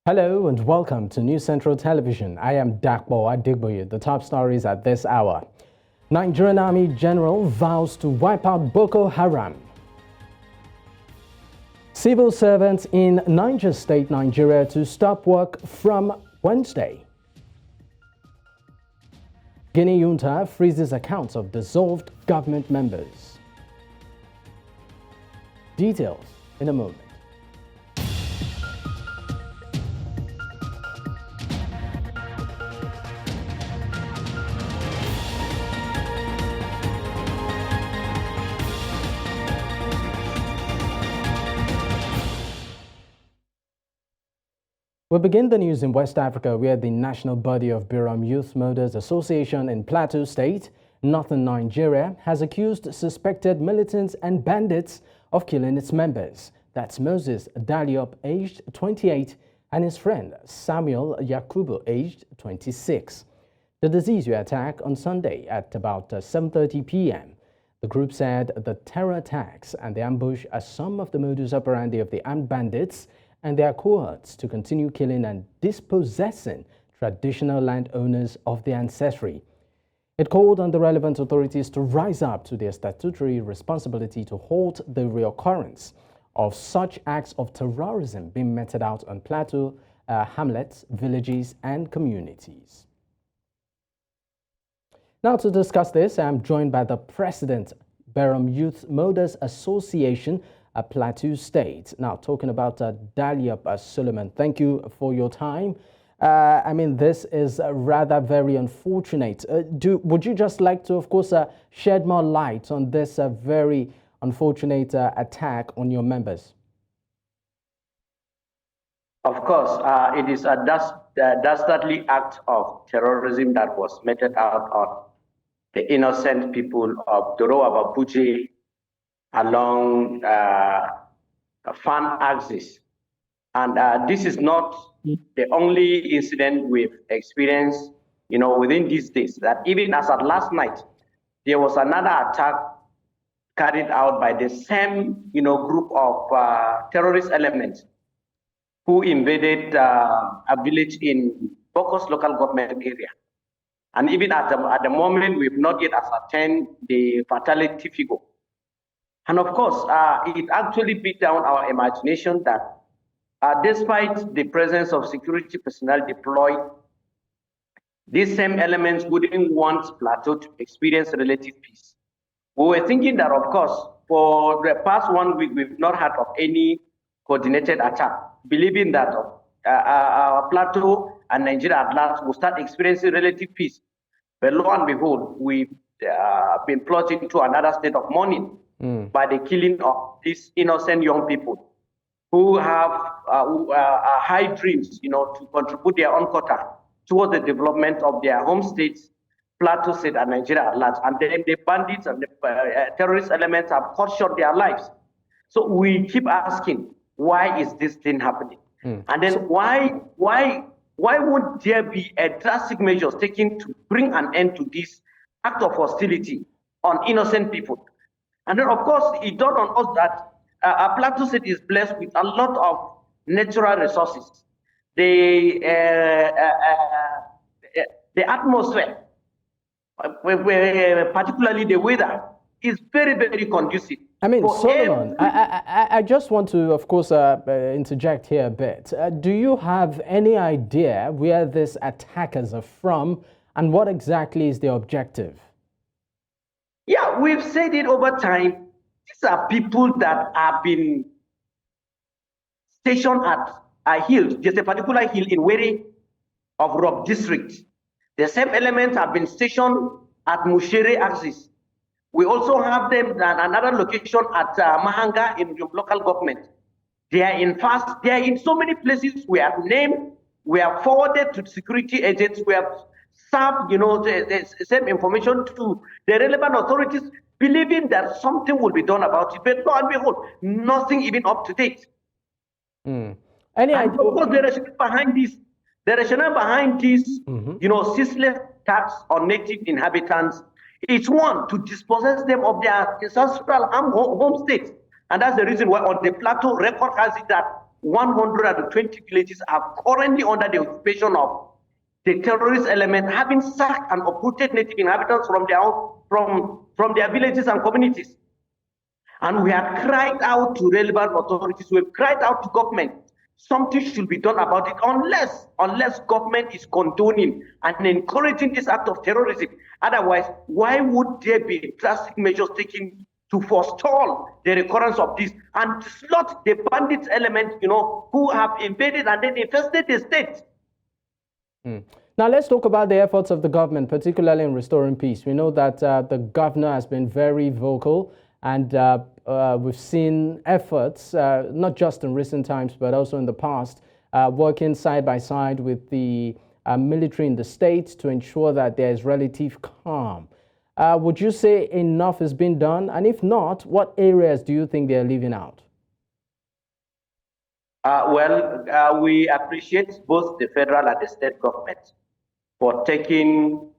Hello and welcome to News Central Television. I am Dakbo Adigboye. The top stories at this hour. Nigerian Army General vows to wipe out Boko Haram. Civil servants in Niger State, Nigeria to stop work from Wednesday. Guinea junta freezes accounts of dissolved government members. Details in a moment. We begin the news in West Africa, where the national body of Birom Youth Mothers Association in Plateau State, northern Nigeria, has accused suspected militants and bandits of killing its members. That's Moses Daliop, aged 28, and his friend Samuel Yakubu, aged 26. The seizure attack on Sunday at about 7:30 p.m. The group said the terror attacks and the ambush are some of the modus operandi of the armed bandits and their cohorts to continue killing and dispossessing traditional landowners of their ancestry. It called on the relevant authorities to rise up to their statutory responsibility to halt the reoccurrence of such acts of terrorism being meted out on plateau hamlets, villages, and communities. Now to discuss this, I'm joined by the President, Birom Youth Mothers Association, Plateau State. Now, talking about Daliop Suleiman, thank you for your time. This is rather very unfortunate. Would you just like to, of course, shed more light on this very unfortunate attack on your members? Of course, it is a dastardly act of terrorism that was meted out on the innocent people of Dorowa Babuji along farm axis. And this is not the only incident we've experienced, within these days, that even as of last night, there was another attack carried out by the same, group of terrorist elements who invaded a village in Bokos local government area. And even at the moment, we've not yet ascertained the fatality figure. And of course, it actually beat down our imagination that despite the presence of security personnel deployed, these same elements wouldn't want Plateau to experience relative peace. We were thinking that, of course, for the past 1 week, we've not heard of any coordinated attack, believing that Plateau and Nigeria at large will start experiencing relative peace. But lo and behold, we've been plunged into another state of mourning by the killing of these innocent young people who have high dreams, to contribute their own quota towards the development of their home states, Plateau State and Nigeria at large. And then the bandits and the terrorist elements have cut short their lives. So we keep asking, why is this thing happening? And then why won't there be a drastic measures taken to bring an end to this act of hostility on innocent people? And then, of course, it dawned on us that Plateau State is blessed with a lot of natural resources. The atmosphere, particularly the weather, is very, very conducive. Solomon, I just want to, of course, interject here a bit. Do you have any idea where these attackers are from and what exactly is their objective? Yeah, we've said it over time. These are people that have been stationed at a hill. There's a particular hill in Were of Rob district. The same elements have been stationed at Mushere axis. We also have them at another location at Mahanga in the local government. They are in so many places. We have named, we have forwarded to security agents, we have served, the same information to the relevant authorities, believing that something will be done about it. But lo and behold, nothing even up to date. Any idea? Of course, the rationale behind this, ceaseless tax on native inhabitants, is one, to dispossess them of their ancestral home state. And that's the reason why on the plateau record has it that 120 villages are currently under the occupation of the terrorist element, having sacked and uprooted native inhabitants from their villages and communities. And we have cried out to relevant authorities, we have cried out to government. Something should be done about it unless government is condoning and encouraging this act of terrorism. Otherwise, why would there be drastic measures taken to forestall the recurrence of this and slot the bandits element, who have invaded and then infested the state? Now, let's talk about the efforts of the government, particularly in restoring peace. We know that the governor has been very vocal, and we've seen efforts, not just in recent times, but also in the past, working side by side with the military in the state to ensure that there is relative calm. Would you say enough has been done? And if not, what areas do you think they're leaving out? We appreciate both the federal and the state government for taking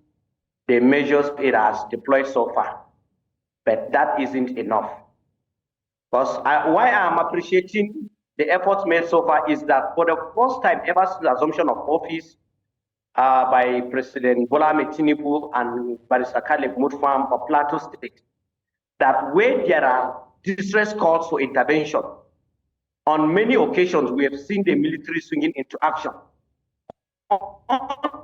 the measures it has deployed so far. But that isn't enough. Because why I'm appreciating the efforts made so far is that for the first time ever since the assumption of office by President Bola Ahmed Tinubu and Barrister Caleb Mutfam of Plateau State, that where there are distress calls for intervention, on many occasions we have seen the military swinging into action.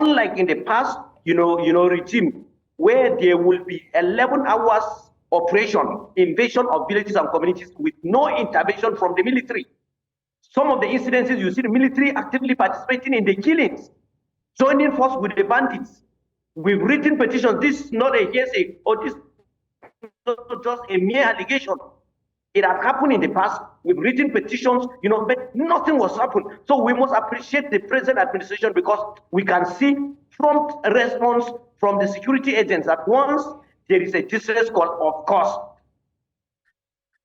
Unlike in the past, regime, where there will be 11 hours operation, invasion of villages and communities with no intervention from the military. Some of the incidences you see the military actively participating in the killings, joining force with the bandits. We've written petitions. This is not a hearsay or this is not just a mere allegation. It had happened in the past. We've written petitions, but nothing was happened. So we must appreciate the present administration because we can see prompt response from the security agents that once there is a distress call, of course,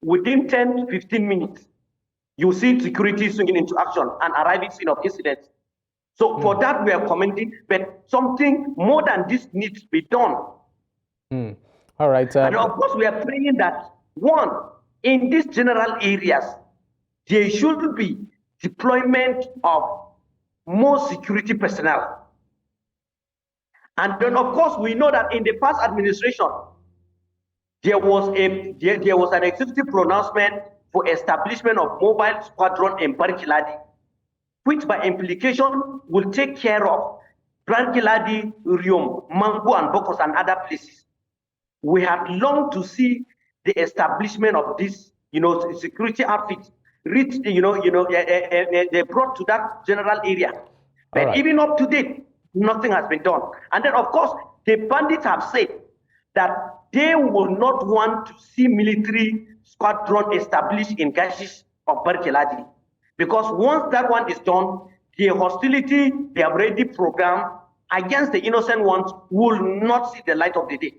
within 10 to 15 minutes, you see security swinging into action and arriving scene of incidents. So for that, we are commending, but something more than this needs to be done. All right. And of course, we are praying that, one, in these general areas, there should be deployment of more security personnel. And then, of course, we know that in the past administration, there was an executive pronouncement for establishment of mobile squadron in Barkiladi, which by implication will take care of Barkiladi, Riom, Mango, and Bokos, and other places. We have longed to see the establishment of this, security outfit reach, they brought to that general area. But even up to date, nothing has been done. And then, of course, the bandits have said that they will not want to see military squadron established in Gashish or Barkeladi. Because once that one is done, the hostility they have already programmed against the innocent ones will not see the light of the day.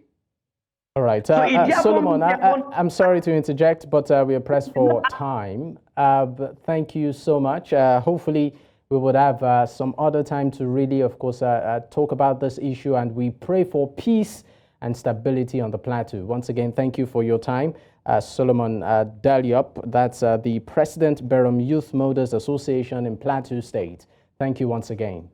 All right. Solomon, I'm sorry to interject, but we are pressed for time. But thank you so much. Hopefully, we would have some other time to really, of course, talk about this issue, and we pray for peace and stability on the plateau. Once again, thank you for your time. Solomon Dalyop, that's the President, Beno Youth Mothers Association in Plateau State. Thank you once again.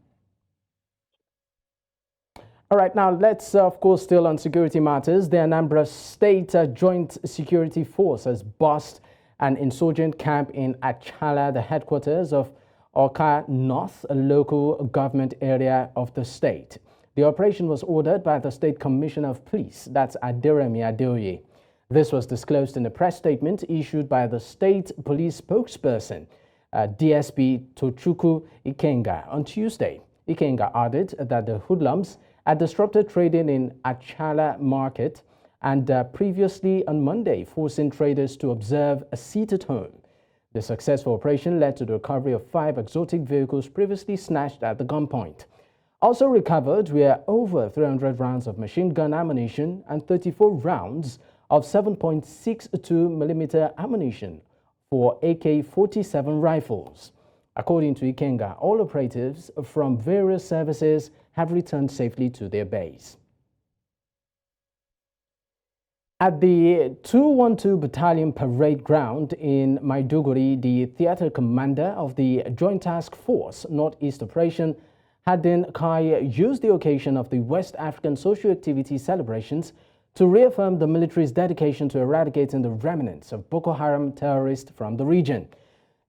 All right, now let's, of course, still on security matters. The Anambra State Joint Security Force has bust an insurgent camp in Achalla, the headquarters of Awka North, a local government area of the state. The operation was ordered by the State Commissioner of Police, that's Aderemi Adeoye. This was disclosed in a press statement issued by the state police spokesperson, DSP Tochukwu Ikenga, on Tuesday. Ikenga added that the hoodlums had disrupted trading in Achalla Market and previously on Monday, forcing traders to observe a seat at home. The successful operation led to the recovery of 5 exotic vehicles previously snatched at the gunpoint. Also recovered were over 300 rounds of machine gun ammunition and 34 rounds of 7.62mm ammunition for AK-47 rifles. According to Ikenga, all operatives from various services have returned safely to their base. At the 212 Battalion Parade Ground in Maiduguri, the theater commander of the Joint Task Force Northeast Operation, Haggen Kai, used the occasion of the West African Social Activity celebrations to reaffirm the military's dedication to eradicating the remnants of Boko Haram terrorists from the region.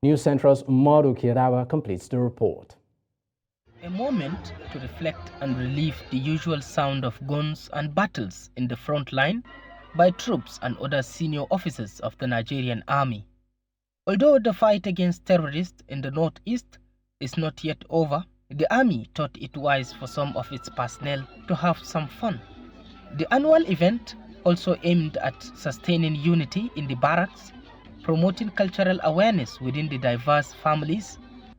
News Central's Modu Kirawa completes the report. A moment to reflect and relieve the usual sound of guns and battles in the front line by troops and other senior officers of the Nigerian Army. Although the fight against terrorists in the northeast is not yet over, the Army thought it wise for some of its personnel to have some fun. The annual event also aimed at sustaining unity in the barracks, promoting cultural awareness within the diverse families,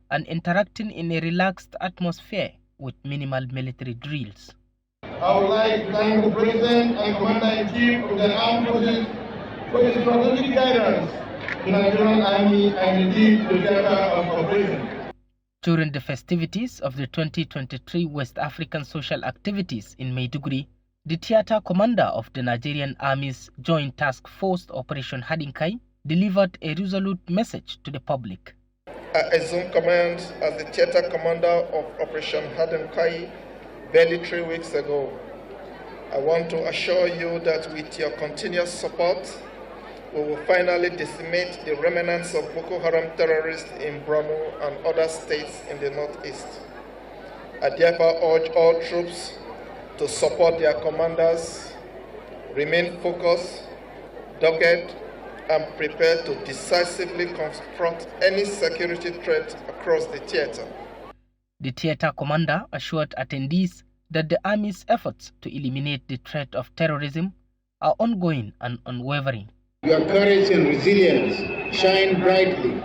and interacting in a relaxed atmosphere with minimal military drills. I would like to thank the President and Commander-in-Chief of the Armed Forces for his strategic guidance to the Nigerian Army and indeed the theater of operations. During the festivities of the 2023 West African Social Activities in Maiduguri, the theater commander of the Nigerian Army's Joint Task Force Operation Haggen Kai delivered a resolute message to the public. I assumed command as the theater commander of Operation Haggen Kai barely 3 weeks ago. I want to assure you that with your continuous support, we will finally decimate the remnants of Boko Haram terrorists in Borno and other states in the northeast. I therefore urge all troops to support their commanders, remain focused, dogged, and prepared to decisively confront any security threat across the theater. The theater commander assured attendees that the Army's efforts to eliminate the threat of terrorism are ongoing and unwavering. Your courage and resilience shine brightly.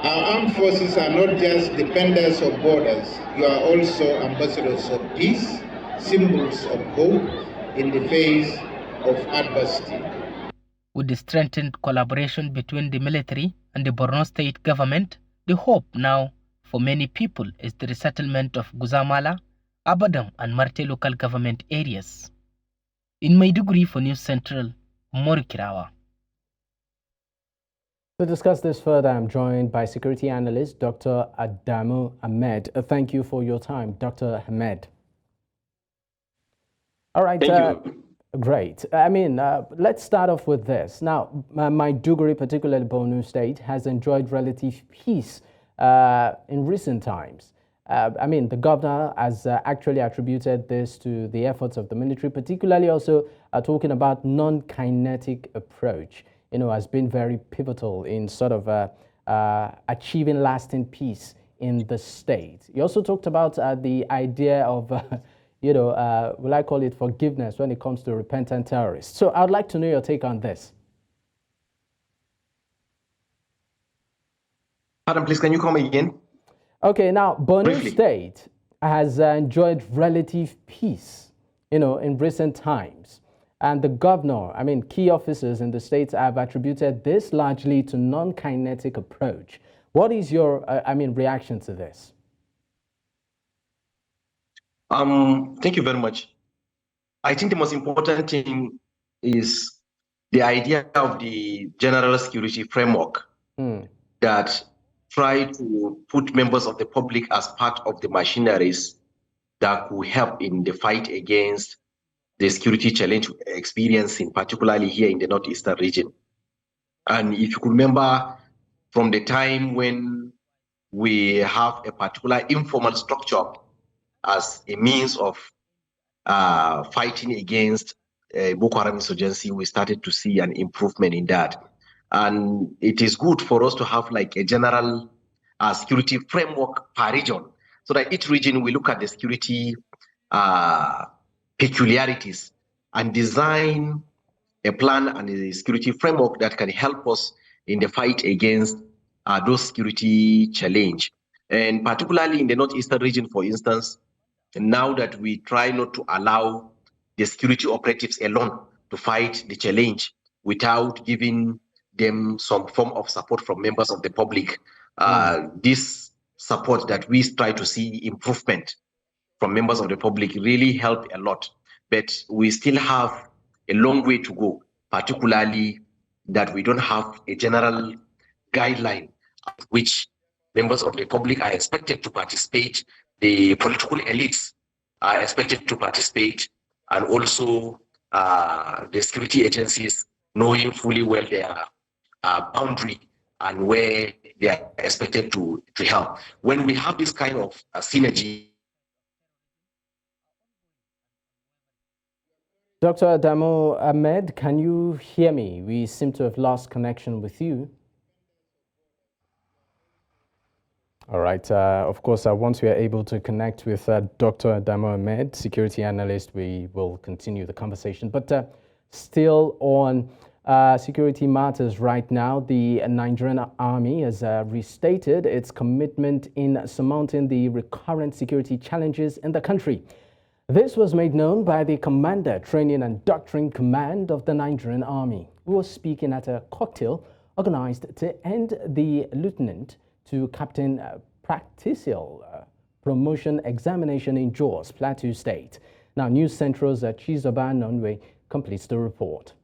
Our armed forces are not just defenders of borders, you are also ambassadors of peace, symbols of hope in the face of adversity. With the strengthened collaboration between the military and the Beno State government, the hope now for many people is the resettlement of Guzamala, Abadam and Marte local government areas. In Maiduguri for News Central, Morikirawa. To discuss this further, I'm joined by security analyst Dr. Adamu Ammed. Thank you for your time, Dr. Ahmed. All right. Thank you. Great. I mean, let's start off with this. Now, Maiduguri, particularly Beno State, has enjoyed relative peace in recent times. I mean, the governor has actually attributed this to the efforts of the military, particularly also talking about non-kinetic approach, has been very pivotal in sort of achieving lasting peace in the state. He also talked about the idea of, will I call it forgiveness when it comes to repentant terrorists. So I'd like to know your take on this. Madam, please, can you come again? Okay, now, Beno State has enjoyed relative peace, in recent times. And the governor, I mean, key officers in the state have attributed this largely to non-kinetic approach. What is your, reaction to this? Thank you very much. I think the most important thing is the idea of the general security framework that try to put members of the public as part of the machineries that could help in the fight against the security challenge experiencing, particularly here in the northeastern region. And if you could remember from the time when we have a particular informal structure as a means of fighting against Boko Haram insurgency, we started to see an improvement in that. And it is good for us to have like a general security framework per region, so that each region will look at the security peculiarities and design a plan and a security framework that can help us in the fight against those security challenge. And particularly in the northeastern region, for instance, now that we try not to allow the security operatives alone to fight the challenge without giving them some form of support from members of the public, this support that we try to see improvement from members of the public really help a lot. But we still have a long way to go particularly that we don't have a general guideline of which members of the public are expected to participate, the political elites are expected to participate, and also the security agencies knowing fully well their boundary and where they are expected to help. When we have this kind of synergy. Dr. Adamu Ammed, can you hear me? We seem to have lost connection with you. All right. Of course, once we are able to connect with Dr. Adamu Ammed, security analyst, we will continue the conversation. But still on security matters right now, the Nigerian Army has restated its commitment in surmounting the recurrent security challenges in the country. This was made known by the Commander, Training and Doctrine Command of the Nigerian Army, who was speaking at a cocktail organized to end the Lieutenant to Captain Practical promotion examination in Jos, Plateau State. Now, News Central's Chizoba Nonwe completes the report.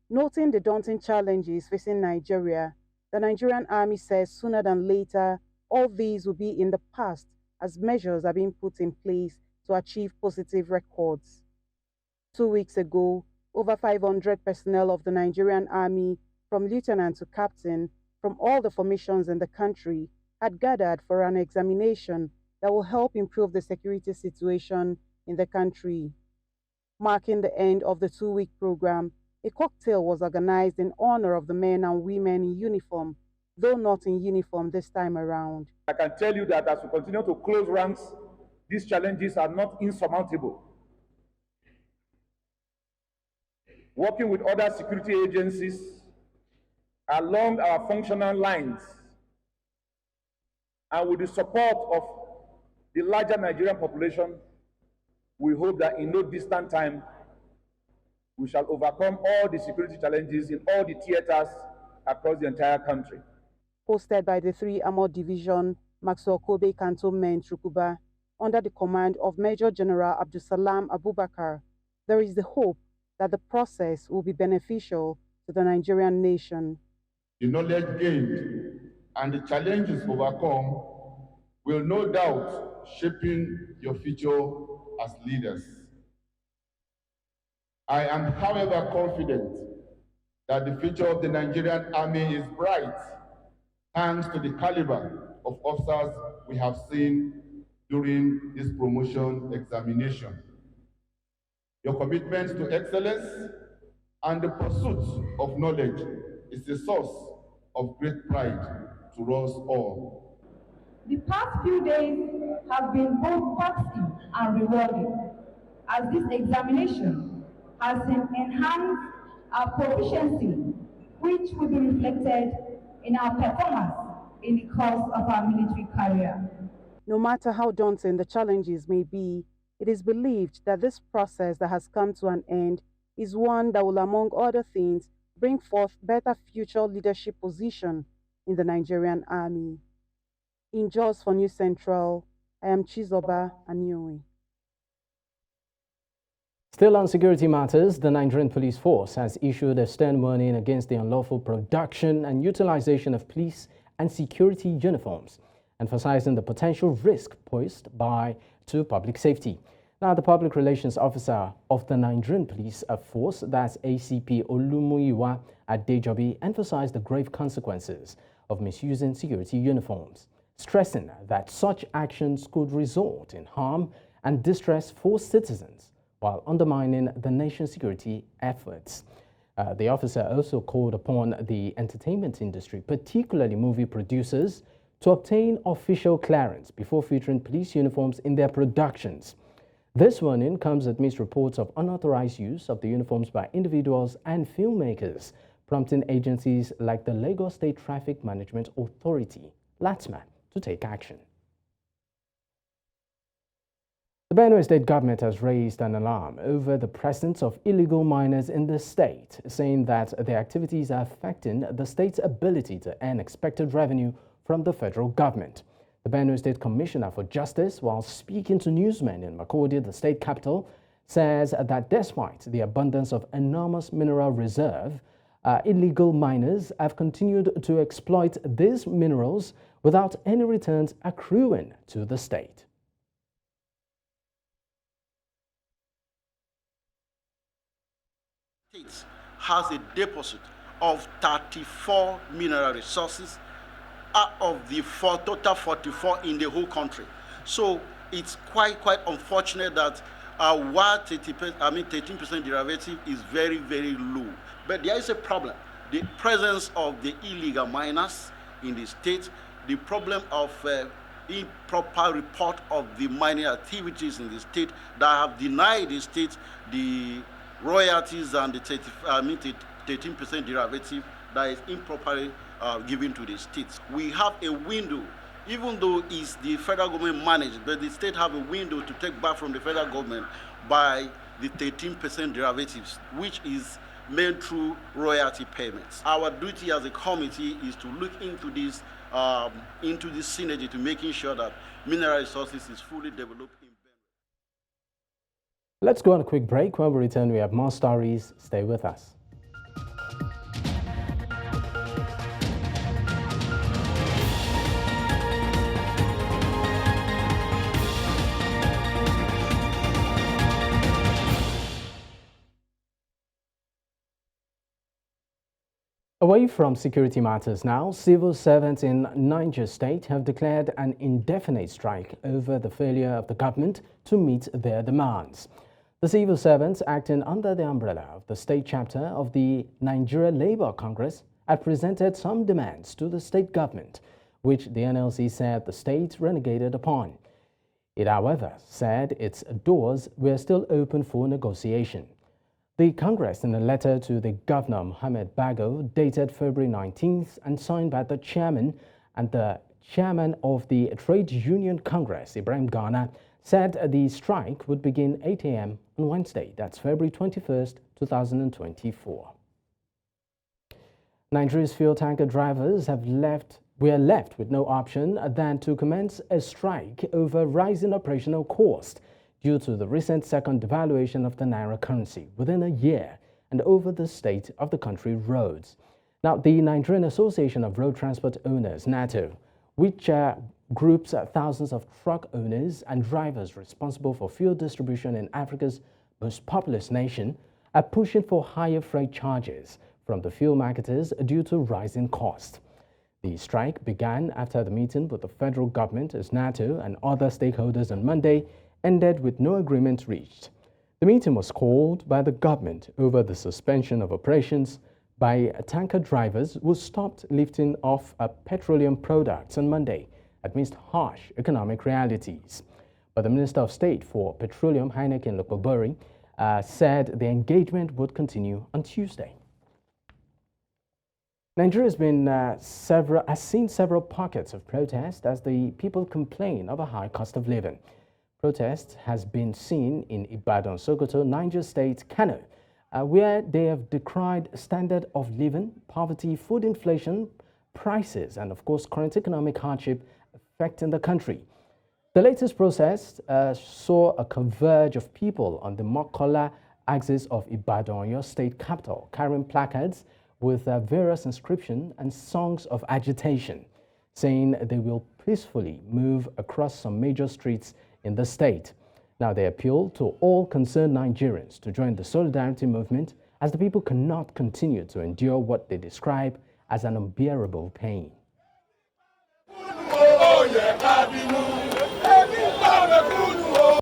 Noting the daunting challenges facing Nigeria, the Nigerian Army says sooner than later, all these will be in the past as measures are being put in place to achieve positive records. 2 weeks ago, over 500 personnel of the Nigerian Army, from lieutenant to captain, from all the formations in the country, had gathered for an examination that will help improve the security situation in the country. Marking the end of the 2-week program, a cocktail was organized in honor of the men and women in uniform, though not in uniform this time around. I can tell you that as we continue to close ranks, these challenges are not insurmountable. Working with other security agencies along our functional lines and with the support of the larger Nigerian population, we hope that in no distant time, we shall overcome all the security challenges in all the theaters across the entire country. Hosted by the 3 Armored Division, Maxwell Kobe Cantonment, Rukuba, under the command of Major General Abdusalam Abubakar, there is the hope that the process will be beneficial to the Nigerian nation. The knowledge gained and the challenges overcome will no doubt shaping your future as leaders. I am, however, confident that the future of the Nigerian Army is bright, thanks to the caliber of officers we have seen during this promotion examination. Your commitment to excellence and the pursuit of knowledge is a source of great pride to us all. The past few days have been both taxing and rewarding, as this examination has enhanced our proficiency, which will be reflected in our performance in the course of our military career. No matter how daunting the challenges may be, it is believed that this process that has come to an end is one that will, among other things, bring forth better future leadership position in the Nigerian Army. In Jos for News Central, I am Chizoba Adeoye. Still on security matters, the Nigerian Police Force has issued a stern warning against the unlawful production and utilization of police and security uniforms, emphasizing the potential risk posed to public safety. Now, the Public Relations Officer of the Nigerian Police Force, that's ACP Olumuyiwa Adejobi, emphasized the grave consequences of misusing security uniforms, stressing that such actions could result in harm and distress for citizens, while undermining the nation's security efforts. The officer also called upon the entertainment industry, particularly movie producers, to obtain official clearance before featuring police uniforms in their productions. This warning comes amidst reports of unauthorized use of the uniforms by individuals and filmmakers, prompting agencies like the Lagos State Traffic Management Authority, LATMA, to take action. The Beno State government has raised an alarm over the presence of illegal miners in the state, saying that their activities are affecting the state's ability to earn expected revenue from the federal government. The Beno State Commissioner for Justice, while speaking to newsmen in Makurdi, the state capital, says that despite the abundance of enormous mineral reserve, illegal miners have continued to exploit these minerals without any returns accruing to the state. State has a deposit of 34 mineral resources out of the total 44 in the whole country. So it's quite unfortunate that while 13% derivative is very, very low. But there is a problem. The presence of the illegal miners in the state, the problem of improper report of the mining activities in the state that have denied the state the royalties and the 13% derivative that is improperly given to the states. We have a window, even though it's the federal government managed, but the state have a window to take back from the federal government by the 13% derivatives, which is made through royalty payments. Our duty as a committee is to look into this synergy to making sure that mineral resources is fully developed in Benue. Let's go on a quick break. When we return, we have more stories. Stay with us. Away from security matters now, civil servants in Niger State have declared an indefinite strike over the failure of the government to meet their demands. The civil servants, acting under the umbrella of the state chapter of the Nigeria Labour Congress, had presented some demands to the state government, which the NLC said the state renegated upon. It, however, said its doors were still open for negotiation. The Congress, in a letter to the Governor Mohammed Bago, dated February 19th and signed by the chairman and the chairman of the Trade Union Congress, Ibrahim Ghana, said the strike would begin 8 a.m. on Wednesday, that's February 21st, 2024. Nigeria's fuel tanker drivers were left with no option than to commence a strike over rising operational costs due to the recent second devaluation of the naira currency within a year and over the state of the country roads. Now, the Nigerian Association of Road Transport Owners, NATO, which groups thousands of truck owners and drivers responsible for fuel distribution in Africa's most populous nation, are pushing for higher freight charges from the fuel marketers due to rising costs. The strike began after the meeting with the federal government as NATO and other stakeholders on Monday ended with no agreement reached. The meeting was called by the government over the suspension of operations by tanker drivers who stopped lifting off petroleum products on Monday amidst harsh economic realities. But the Minister of State for Petroleum, Heineken Lokobori, said the engagement would continue on Tuesday. Nigeria has seen several pockets of protest as the people complain of a high cost of living. Protest has been seen in Ibadan, Sokoto, Niger State, Kano, where they have decried standard of living, poverty, food inflation, prices, and of course current economic hardship affecting the country. The latest protest saw a converge of people on the Mokola axis of Ibadan, your state capital, carrying placards with various inscriptions and songs of agitation, saying they will peacefully move across some major streets in the state. Now they appeal to all concerned Nigerians to join the solidarity movement as the people cannot continue to endure what they describe as an unbearable pain. The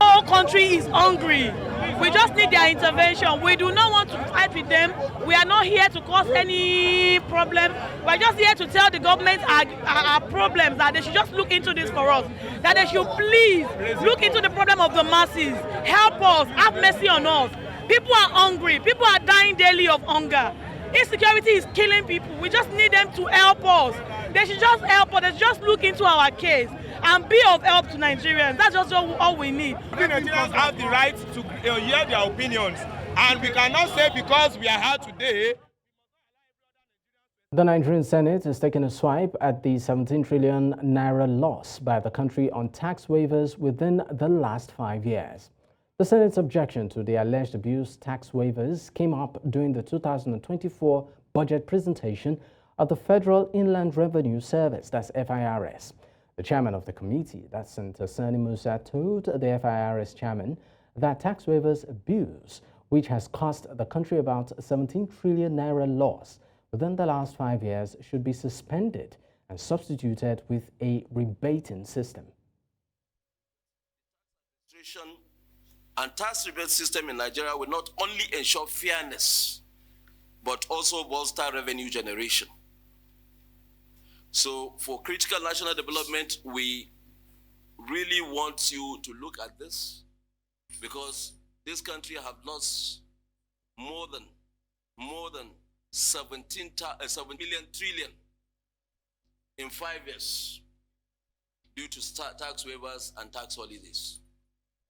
whole country is hungry. We just need their intervention. We do not want to fight with them. We are not here to cause any problem. We are just here to tell the government our problems, that they should just look into this for us. That they should please look into the problem of the masses. Help us. Have mercy on us. People are hungry. People are dying daily of hunger. Insecurity is killing people. We just need them to help us. They should just help us. They should just look into our case and be of help to Nigerians. That's just all we need. Nigerians have the right to hear their opinions, and we cannot say because we are here today The Nigerian Senate is taking a swipe at the 17 trillion naira loss by the country on tax waivers within the last 5 years. The Senate's objection to the alleged abuse tax waivers came up during the 2024 budget presentation of the Federal Inland Revenue Service, that's FIRS. The chairman of the committee, that's Senator Sani Musa, told the FIRS chairman that tax waivers abuse, which has cost the country about 17 trillion naira loss within the last 5 years, should be suspended and substituted with a rebating system. And tax rebate system in Nigeria will not only ensure fairness, but also bolster revenue generation. So for critical national development, we really want you to look at this, because this country have lost more than 7 billion trillion in 5 years due to tax waivers and tax holidays.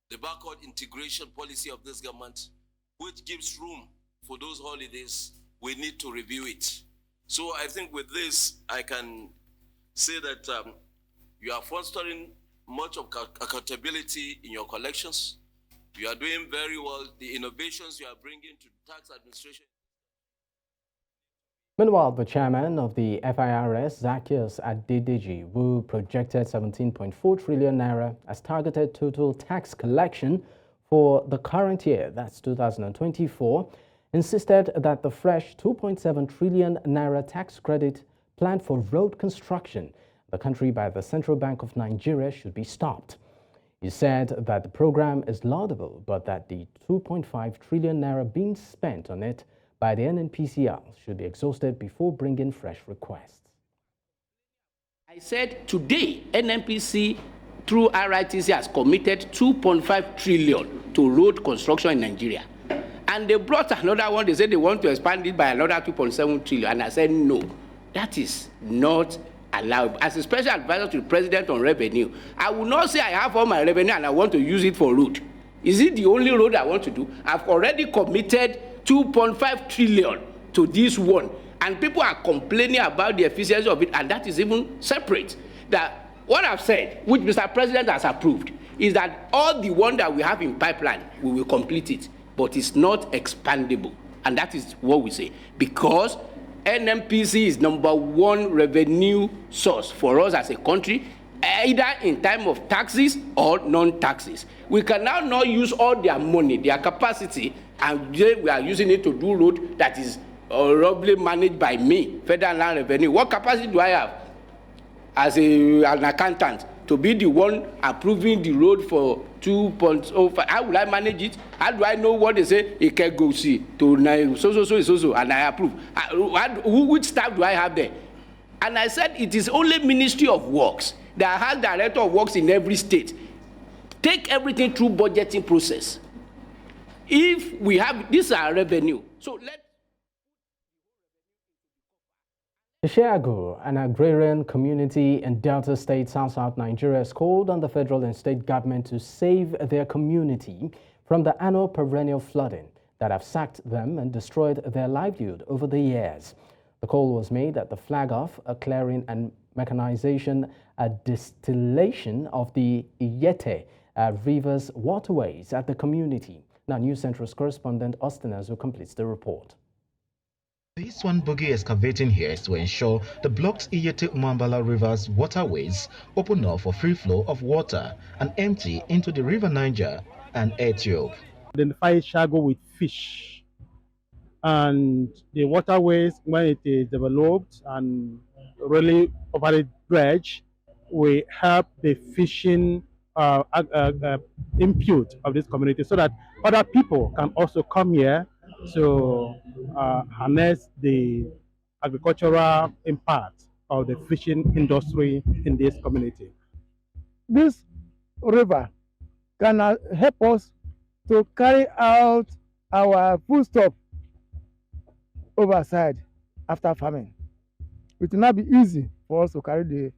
The backward integration policy of this government, which gives room for those holidays, we need to review it. So I think with this, I can say that you are fostering much of accountability in your collections. You are doing very well. The innovations you are bringing to tax administration. Meanwhile, the chairman of the FIRS, Zacchaeus Adedeji, who projected 17.4 trillion naira as targeted total tax collection for the current year, that's 2024, insisted that the fresh 2.7 trillion naira tax credit planned for road construction in the country by the Central Bank of Nigeria should be stopped. He said that the program is laudable, but that the 2.5 trillion naira being spent on it by the NNPCL should be exhausted before bringing fresh requests. I said today, NNPC through RITC has committed 2.5 trillion to road construction in Nigeria. And they brought another one, they said they want to expand it by another 2.7 trillion. And I said, no, that is not allowed. As a special advisor to the president on revenue, I will not say I have all my revenue and I want to use it for road. Is it the only road I want to do? I've already committed 2.5 trillion to this one, and people are complaining about the efficiency of it, and that is even separate. That what I've said, which Mr. President has approved, is that all the one that we have in pipeline, we will complete it, but it's not expandable, and that is what we say, because NNPC is #1 revenue source for us as a country, either in time of taxes or non-taxes. We can now not use all their money, their capacity, and we are using it to do road that is roughly managed by me, Federal Land Revenue. What capacity do I have as an accountant to be the one approving the road for 2.05? How will I manage it? How do I know what they say? It can go see to so, and I approve. Which staff do I have there? And I said it is only Ministry of Works that has director of works in every state. Take everything through budgeting process. If we have this revenue, so let. Ishiagu, an agrarian community in Delta State, South Nigeria, has called on the federal and state government to save their community from the annual perennial flooding that have sacked them and destroyed their livelihood over the years. The call was made at the flag off, a clearing and mechanization, a distillation of the Iyete River's waterways at the community. Now, News Central's correspondent Austin Azu completes the report. This one bogey excavating here is to ensure the blocked Iyete Umambala River's waterways open up for free flow of water and empty into the River Niger and Ethiopia. Identify Shago with fish, and the waterways, when it is developed and really overly dredged, will help the fishing input of this community, so that other people can also come here to harness the agricultural impact of the fishing industry in this community. This river can help us to carry out our foodstuff overside after farming. It will not be easy for us to carry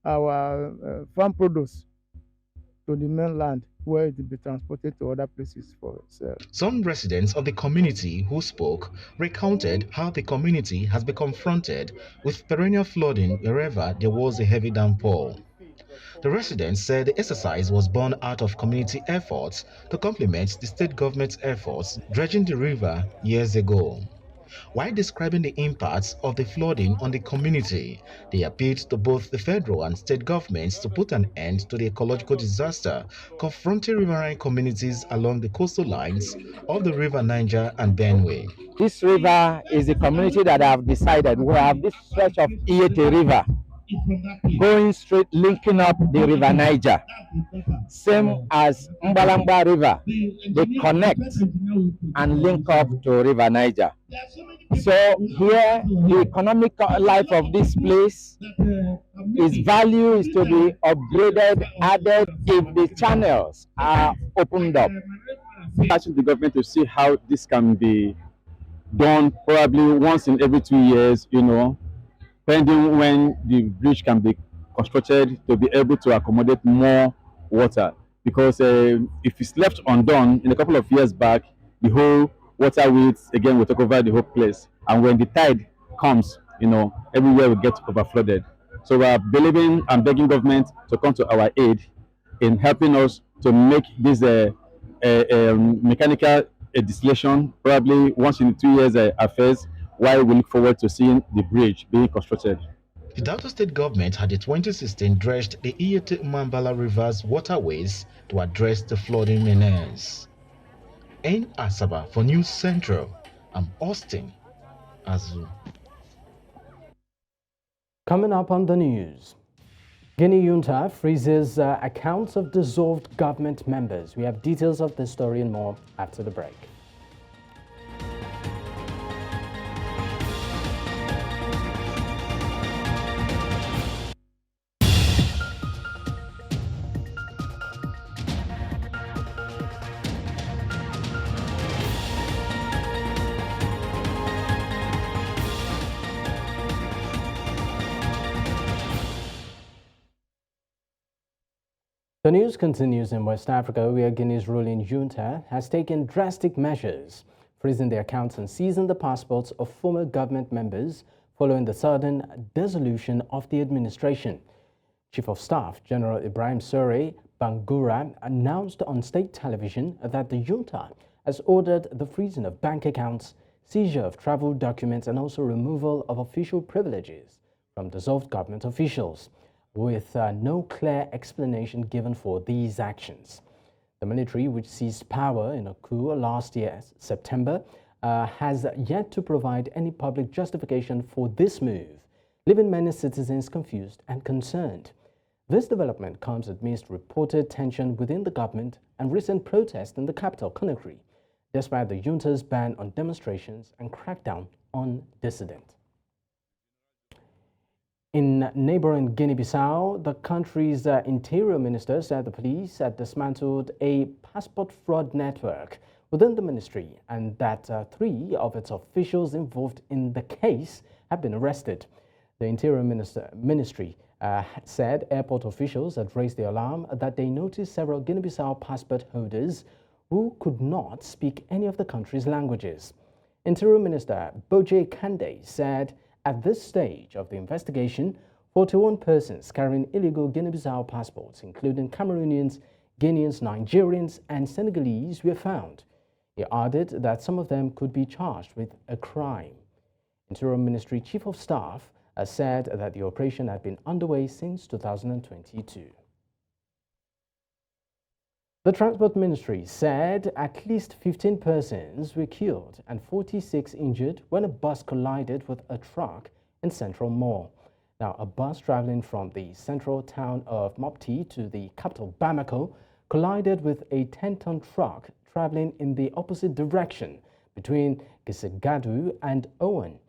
our farm produce to the mainland where it will be transported to other places for sale. Some residents of the community who spoke recounted how the community has been confronted with perennial flooding wherever there was a heavy downpour. The residents said the exercise was born out of community efforts to complement the state government's efforts dredging the river years ago. While describing the impacts of the flooding on the community, they appealed to both the federal and state governments to put an end to the ecological disaster confronting riverine communities along the coastal lines of the River Niger and Benue. This river is the community that have decided we have this stretch of Iyete River going straight, linking up the River Niger, same as Mbalamba River. They connect and link up to River Niger. So here, the economic life of this place, its value is to be upgraded, added if the channels are opened up. Asking the government to see how this can be done, probably once in every 2 years, pending when the bridge can be constructed to be able to accommodate more water. Because if it's left undone, in a couple of years back, the whole water width again will take over the whole place. And when the tide comes, everywhere will get overflooded. So we are believing and begging government to come to our aid in helping us to make this mechanical distillation probably once in 2 years affairs, while we look forward to seeing the bridge being constructed. The Delta State government had in 2016 dredged the Iyete Umambala River's waterways to address the flooding menace. In Asaba for News Central, I'm Austin Azu. Coming up on the news, Guinea junta freezes accounts of dissolved government members. We have details of this story and more after the break. The news continues in West Africa, where Guinea's ruling junta has taken drastic measures, freezing the accounts and seizing the passports of former government members following the sudden dissolution of the administration. Chief of Staff General Ibrahim Sore Bangura announced on state television that the junta has ordered the freezing of bank accounts, seizure of travel documents, and also removal of official privileges from dissolved government officials, with no clear explanation given for these actions. The military, which seized power in a coup last year, September, has yet to provide any public justification for this move, leaving many citizens confused and concerned. This development comes amidst reported tension within the government and recent protests in the capital, Conakry, despite the junta's ban on demonstrations and crackdown on dissidents. In neighboring Guinea-Bissau, the country's interior minister said the police had dismantled a passport fraud network within the ministry and that 3 of its officials involved in the case have been arrested. The interior ministry said airport officials had raised the alarm that they noticed several Guinea-Bissau passport holders who could not speak any of the country's languages. Interior Minister Boje Kande said at this stage of the investigation, 41 persons carrying illegal Guinea-Bissau passports, including Cameroonians, Guineans, Nigerians, and Senegalese, were found. He added that some of them could be charged with a crime. Interior Ministry Chief of Staff said that the operation had been underway since 2022. The Transport Ministry said at least 15 persons were killed and 46 injured when a bus collided with a truck in Central Mall. Now, a bus traveling from the central town of Mopti to the capital Bamako collided with a 10-ton truck traveling in the opposite direction between Gisegadu and Owen.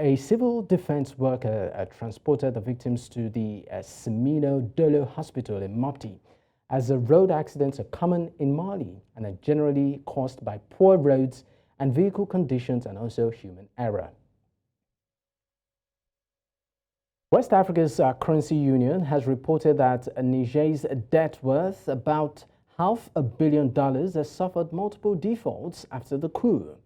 A civil defense worker transported the victims to the Semino Dolo Hospital in Mopti, as road accidents are common in Mali and are generally caused by poor roads and vehicle conditions and also human error. West Africa's currency union has reported that Niger's debt worth about $500 million has suffered multiple defaults after the coup.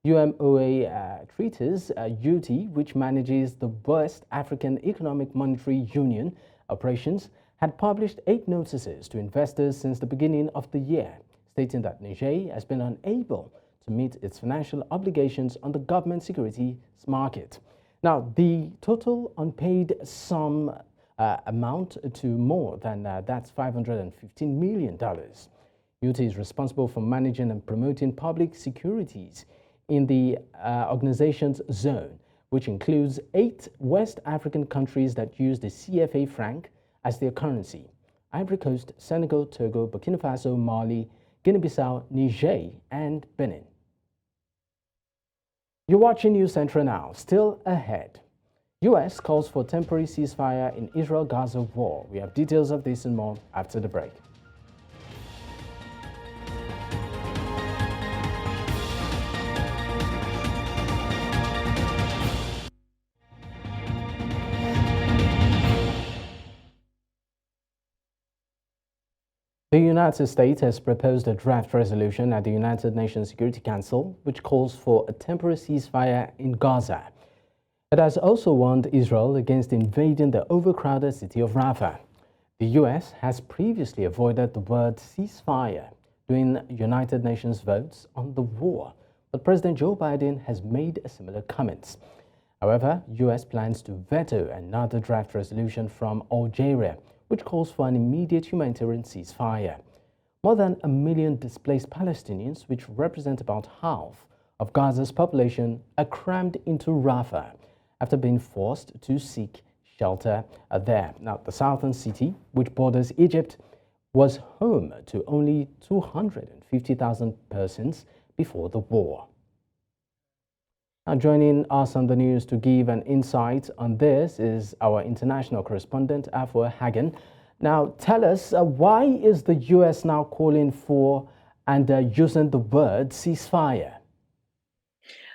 UMOA treatise UT, which manages the West African Economic Monetary Union operations, had published 8 notices to investors since the beginning of the year, stating that Niger has been unable to meet its financial obligations on the government securities market. Now, the total unpaid sum amount to more than that's $515 million. UT is responsible for managing and promoting public securities in the organization's zone, which includes 8 West African countries that use the CFA franc as their currency: Ivory Coast, Senegal, Togo, Burkina Faso, Mali, Guinea-Bissau, Niger, and Benin. You're watching News Central now. Still ahead, U.S. calls for temporary ceasefire in Israel-Gaza war. We have details of this and more after the break. The United States has proposed a draft resolution at the United Nations Security Council, which calls for a temporary ceasefire in Gaza. It has also warned Israel against invading the overcrowded city of Rafah. The U.S. has previously avoided the word ceasefire during United Nations votes on the war, but President Joe Biden has made similar comments. However, U.S. plans to veto another draft resolution from Algeria, which calls for an immediate humanitarian ceasefire. More than 1 million displaced Palestinians, which represent about half of Gaza's population, are crammed into Rafah after being forced to seek shelter there. Now, the southern city, which borders Egypt, was home to only 250,000 persons before the war. Now, joining us on the news to give an insight on this is our international correspondent, AFA Haggen. Now, tell us, why is the U.S. now calling for and using the word ceasefire?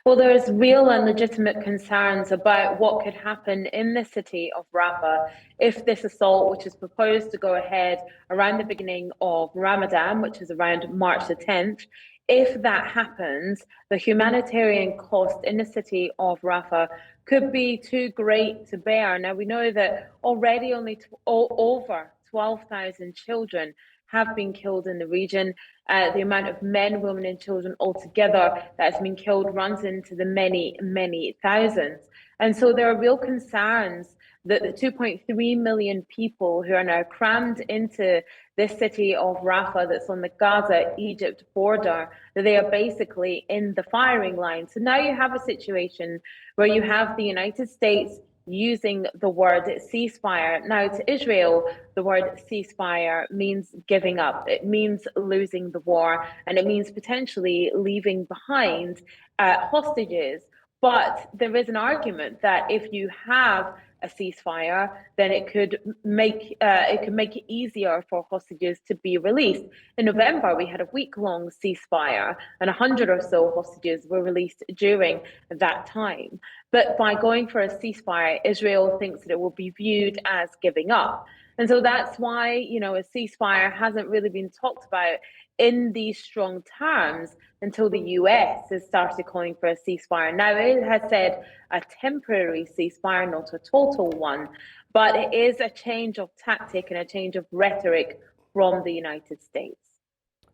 Well, there is real and legitimate concerns about what could happen in the city of Rafah if this assault, which is proposed to go ahead around the beginning of Ramadan, which is around March the 10th, if that happens, the humanitarian cost in the city of Rafah could be too great to bear. Now, we know that already only over 12,000 children have been killed in the region. The amount of men, women, and children altogether that has been killed runs into the many, many thousands. And so there are real concerns that the 2.3 million people who are now crammed into this city of Rafah that's on the Gaza-Egypt border, that they are basically in the firing line. So now you have a situation where you have the United States using the word ceasefire. Now, to Israel, the word ceasefire means giving up. It means losing the war, and it means potentially leaving behind hostages. But there is an argument that if you have a ceasefire, then it could make it easier for hostages to be released. In November, we had a week-long ceasefire, and 100 or so hostages were released during that time. But by going for a ceasefire, Israel thinks that it will be viewed as giving up. And so that's why, you know, a ceasefire hasn't really been talked about in these strong terms until the US has started calling for a ceasefire. Now, it has said a temporary ceasefire, not a total one, but it is a change of tactic and a change of rhetoric from the United States.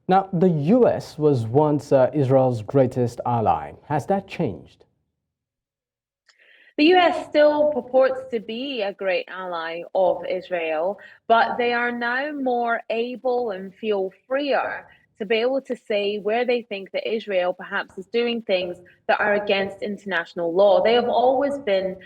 Now, the US was once Israel's greatest ally. Has that changed? The US still purports to be a great ally of Israel, but they are now more able and feel freer to be able to say where they think that Israel perhaps is doing things that are against international law. They have always been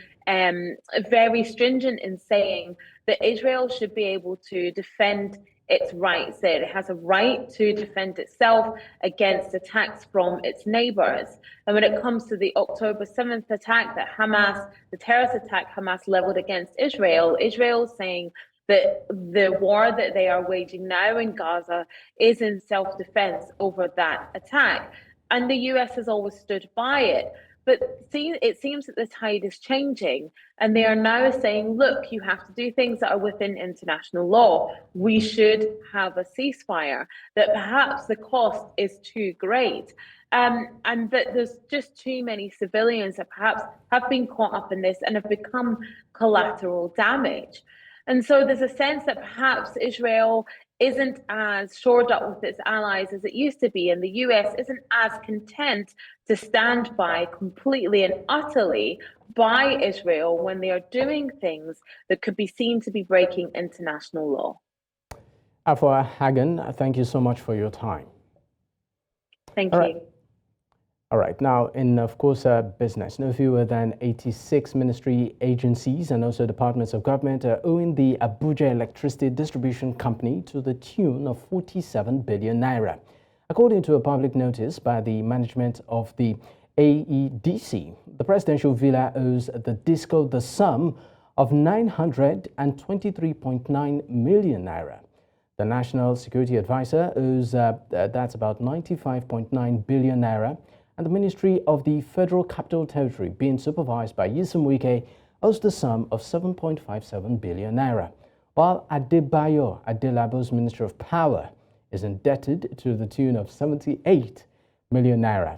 very stringent in saying that Israel should be able to defend its rights, that it has a right to defend itself against attacks from its neighbors. And when it comes to the October 7th attack that Hamas, the terrorist attack Hamas leveled against Israel, Israel is saying that the war that they are waging now in Gaza is in self-defense over that attack. And the US has always stood by it. But it seems that the tide is changing, and they are now saying, look, you have to do things that are within international law. We should have a ceasefire, that perhaps the cost is too great. And that there's just too many civilians that perhaps have been caught up in this and have become collateral damage. And so there's a sense that perhaps Israel isn't as shored up with its allies as it used to be, and the US isn't as content to stand by completely and utterly by Israel when they are doing things that could be seen to be breaking international law. AFA Haggen, thank you so much for your time. Thank you. All right, now in, of course, business, no fewer than 86 ministry agencies and also departments of government are owing the Abuja Electricity Distribution Company to the tune of 47 billion naira. According to a public notice by the management of the AEDC, the presidential villa owes the DISCO the sum of 923.9 million naira. The National Security Advisor owes that's about 95.9 billion naira. And the Ministry of the Federal Capital Territory, being supervised by Nyesom Wike, owes the sum of 7.57 billion naira, while Adebayo Adelabo's Ministry of Power is indebted to the tune of 78 million naira.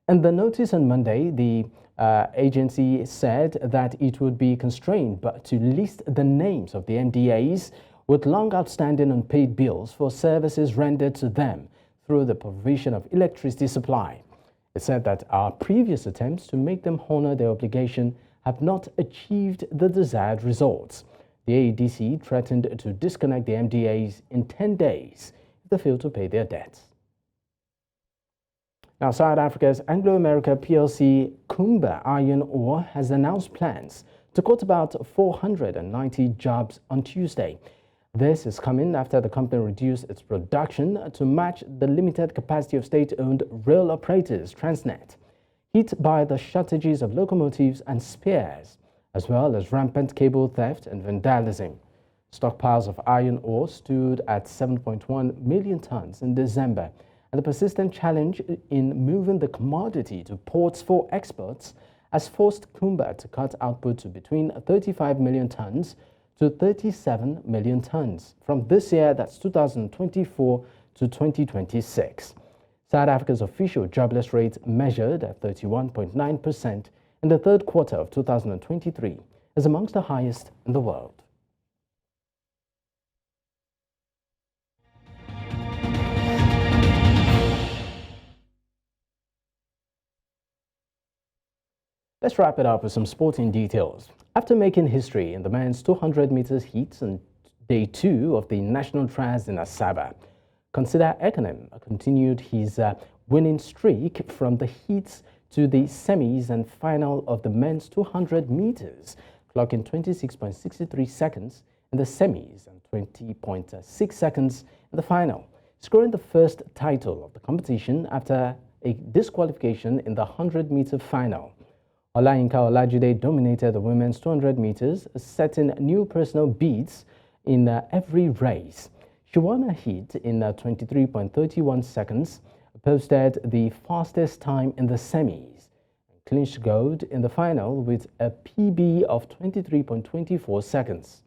In the notice on Monday, the agency said that it would be constrained but to list the names of the MDAs with long outstanding unpaid bills for services rendered to them through the provision of electricity supply. It said that our previous attempts to make them honor their obligation have not achieved the desired results. The ADC threatened to disconnect the MDAs in 10 days if they fail to pay their debts. Now, South Africa's Anglo-America PLC Kumba Iron Ore has announced plans to cut about 490 jobs on Tuesday. This is coming after the company reduced its production to match the limited capacity of state-owned rail operators, Transnet, hit by the shortages of locomotives and spares, as well as rampant cable theft and vandalism. Stockpiles of iron ore stood at 7.1 million tons in December, and the persistent challenge in moving the commodity to ports for exports has forced Kumba to cut output to between 35 million tons to 37 million tons from this year, that's 2024 to 2026. South Africa's official jobless rate measured at 31.9% in the third quarter of 2023 is amongst the highest in the world. Let's wrap it up with some sporting details. After making history in the men's 200 meters heats on day 2 of the national trials in Asaba, Consider Econom continued his winning streak from the heats to the semis and final of the men's 200 meters, clocking 26.63 seconds in the semis and 20.6 seconds in the final, scoring the first title of the competition after a disqualification in the 100-meter final. Olayinka Olajide dominated the women's 200 meters, setting new personal beats in every race. She won a heat in 23.31 seconds, posted the fastest time in the semis, and clinched gold in the final with a PB of 23.24 seconds.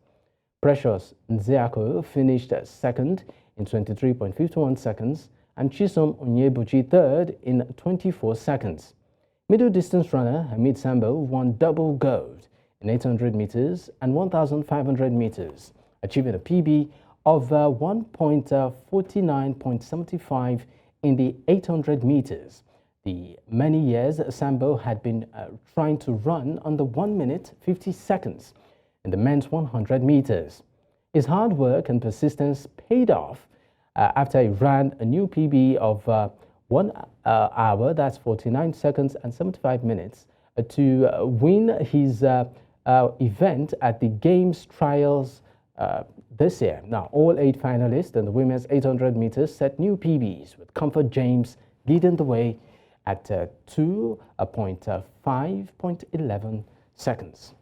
Precious Nzeako finished second in 23.51 seconds, and Chisom Onyebuchi third in 24 seconds. Middle distance runner Hamid Sambo won double gold in 800 meters and 1,500 meters, achieving a PB of 1.49.75 in the 800 meters. The many years Sambo had been trying to run under 1 minute 50 seconds in the men's 100 meters. His hard work and persistence paid off after he ran a new PB of 1 hour, that's 49 seconds and 75 minutes, to win his event at the Games Trials this year. Now, all 8 finalists in the women's 800 meters set new PBs, with Comfort James leading the way at 2.5.11 seconds.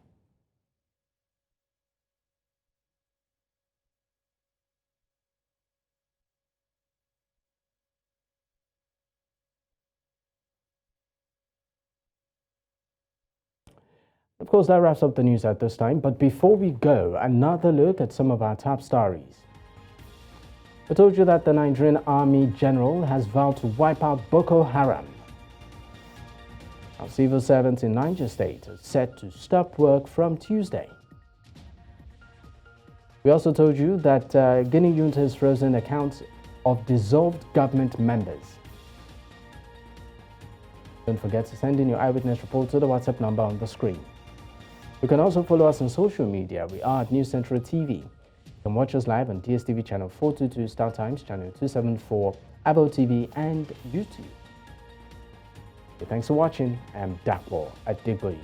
Of course, that wraps up the news at this time. But before we go, another look at some of our top stories. I told you that the Nigerian Army General has vowed to wipe out Boko Haram. Our civil servants in Niger State are set to stop work from Tuesday. We also told you that Guinea Junta has frozen accounts of dissolved government members. Don't forget to send in your eyewitness report to the WhatsApp number on the screen. You can also follow us on social media. We are at News Central TV. You can watch us live on DSTV channel 422, Star Times channel 274, Abo TV, and YouTube. Thanks for watching. I'm Dapo Adegoye.